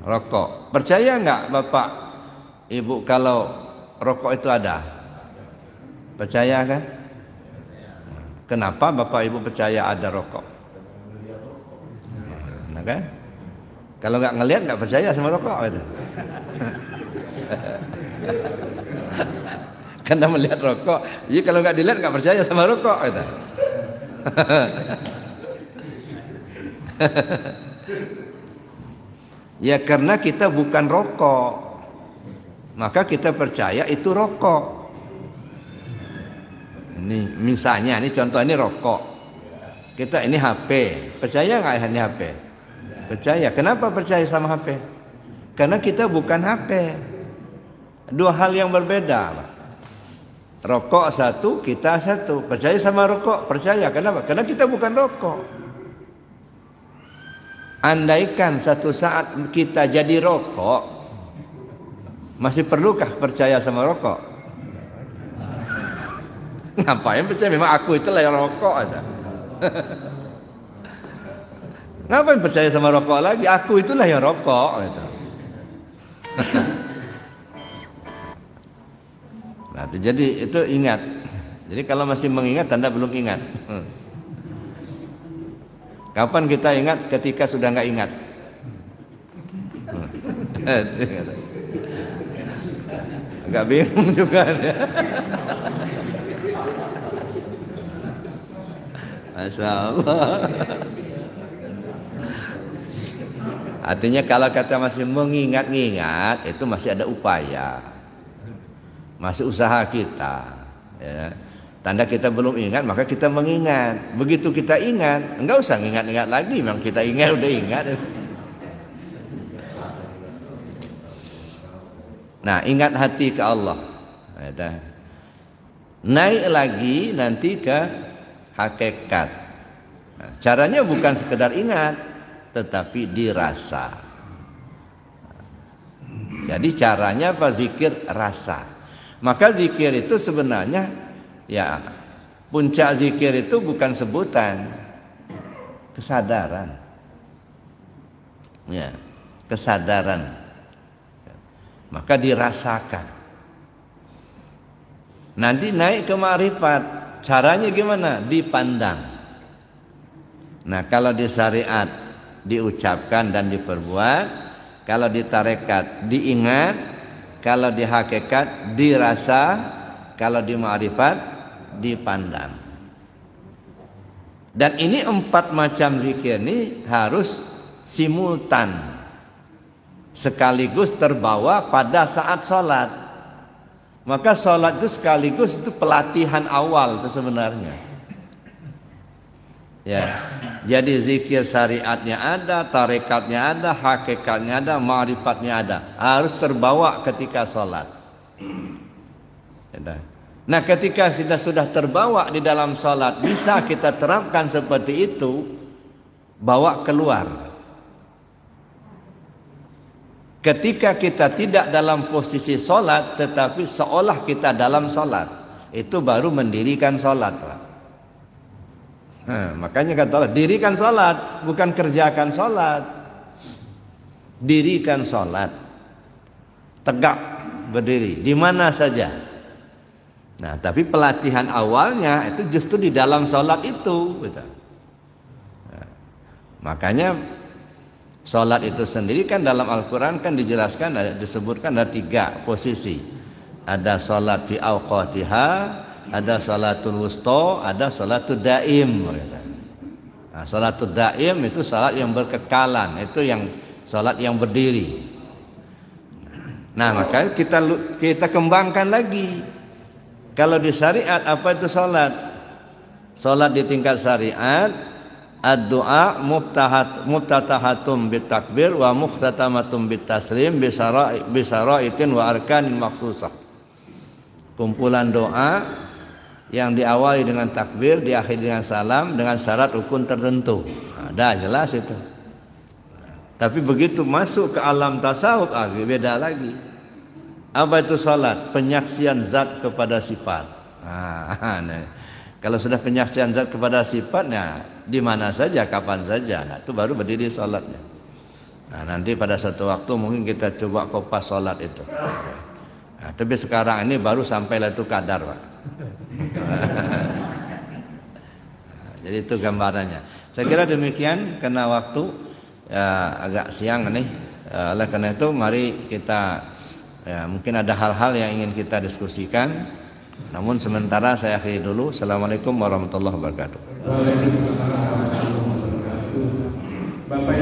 Speaker 1: Rokok, percaya nggak Bapak Ibu kalau rokok itu ada? Percaya kan? Kenapa Bapak Ibu percaya ada rokok? Nah kan? Kalau nggak ngelihat nggak percaya sama rokok itu. Karena melihat rokok, jadi kalau nggak dilihat nggak percaya sama rokok itu. Ya karena kita bukan rokok, maka kita percaya itu rokok. Ini misalnya, ini contoh ini rokok. Kita ini HP, percaya nggak ini HP? Percaya. Kenapa percaya sama HP? Karena kita bukan HP. Dua hal yang berbeda. Rokok satu, kita satu. Percaya sama rokok? Percaya. Kenapa? Karena kita bukan rokok. Andaikan satu saat kita jadi rokok, masih perlukah percaya sama rokok? Ngapain percaya? Memang aku itulah yang rokok ada. Ngapain percaya sama rokok lagi? Aku itulah yang rokok. Nah, jadi itu ingat. Jadi kalau masih mengingat, tanda belum ingat. Kapan kita ingat? Ketika sudah nggak ingat. Agak bingung juga. Masya Allah. Artinya kalau kata masih mengingat-ingat, itu masih ada upaya, masih usaha kita. Ya. Tanda kita belum ingat, maka kita mengingat. Begitu kita ingat, enggak usah ingat-ingat lagi. Memang kita ingat, udah ingat. Nah, ingat hati ke Allah. Naik lagi nanti ke hakikat. Nah, caranya bukan sekedar ingat, tetapi dirasa. Jadi caranya apa? Zikir rasa. Maka zikir itu sebenarnya, ya, puncak zikir itu bukan sebutan, kesadaran. Ya, kesadaran. Maka dirasakan. Nanti naik ke ma'rifat. Caranya gimana? Dipandang. Nah, kalau di syariat diucapkan dan diperbuat, kalau di tarekat diingat, kalau di hakikat dirasa, kalau di ma'rifat dipandang. Dan ini 4 macam zikir ini harus simultan, sekaligus terbawa pada saat sholat. Maka sholat itu sekaligus itu pelatihan awal itu sebenarnya. Ya, jadi zikir syariatnya ada, tarekatnya ada, hakikatnya ada, ma'rifatnya ada. Harus terbawa ketika sholat. Nah, ketika kita sudah terbawa di dalam sholat, bisa kita terapkan seperti itu, bawa keluar. Ketika kita tidak dalam posisi sholat, tetapi seolah kita dalam sholat, itu baru mendirikan sholat. Nah, makanya kata Allah, dirikan sholat, bukan kerjakan sholat. Dirikan sholat, tegak berdiri, di mana saja. Nah, tapi pelatihan awalnya itu justru di dalam sholat itu, gitu. Nah, makanya sholat itu sendiri kan dalam Al-Quran kan dijelaskan, disebutkan ada 3 posisi. Ada sholat fi awqatiha, ada sholatul wusta, ada sholatul daim. Nah, sholatul daim itu sholat yang berkekalan, itu yang sholat yang berdiri. Nah, maka kita kembangkan lagi. Kalau di syariat apa itu sholat? Sholat di tingkat syariat, ad-du'a muftatahatum bitakbir wa mukhtatamatum bitaslim bisara'itin wa arkanin maksusah. Kumpulan doa yang diawali dengan takbir, diakhiri dengan salam, dengan syarat rukun tertentu. Nah, jelas itu. Tapi begitu masuk ke alam tasawuf, beda lagi. Apa itu salat? Penyaksian zat kepada sifat. Nah, kalau sudah penyaksian zat kepada sifatnya, di mana saja, kapan saja, nah, itu baru berdiri salatnya. Nah, nanti pada satu waktu mungkin kita coba kopas salat itu. Nah, tapi sekarang ini baru sampai Lailatul Qadar, Pak. Jadi itu gambarannya. Saya kira demikian karena waktu ya, agak siang nih. Oleh karena itu mari kita mungkin ada hal-hal yang ingin kita diskusikan. Namun sementara saya akhiri dulu. Assalamualaikum warahmatullahi wabarakatuh. Waalaikumsalam warahmatullahi wabarakatuh. Bapak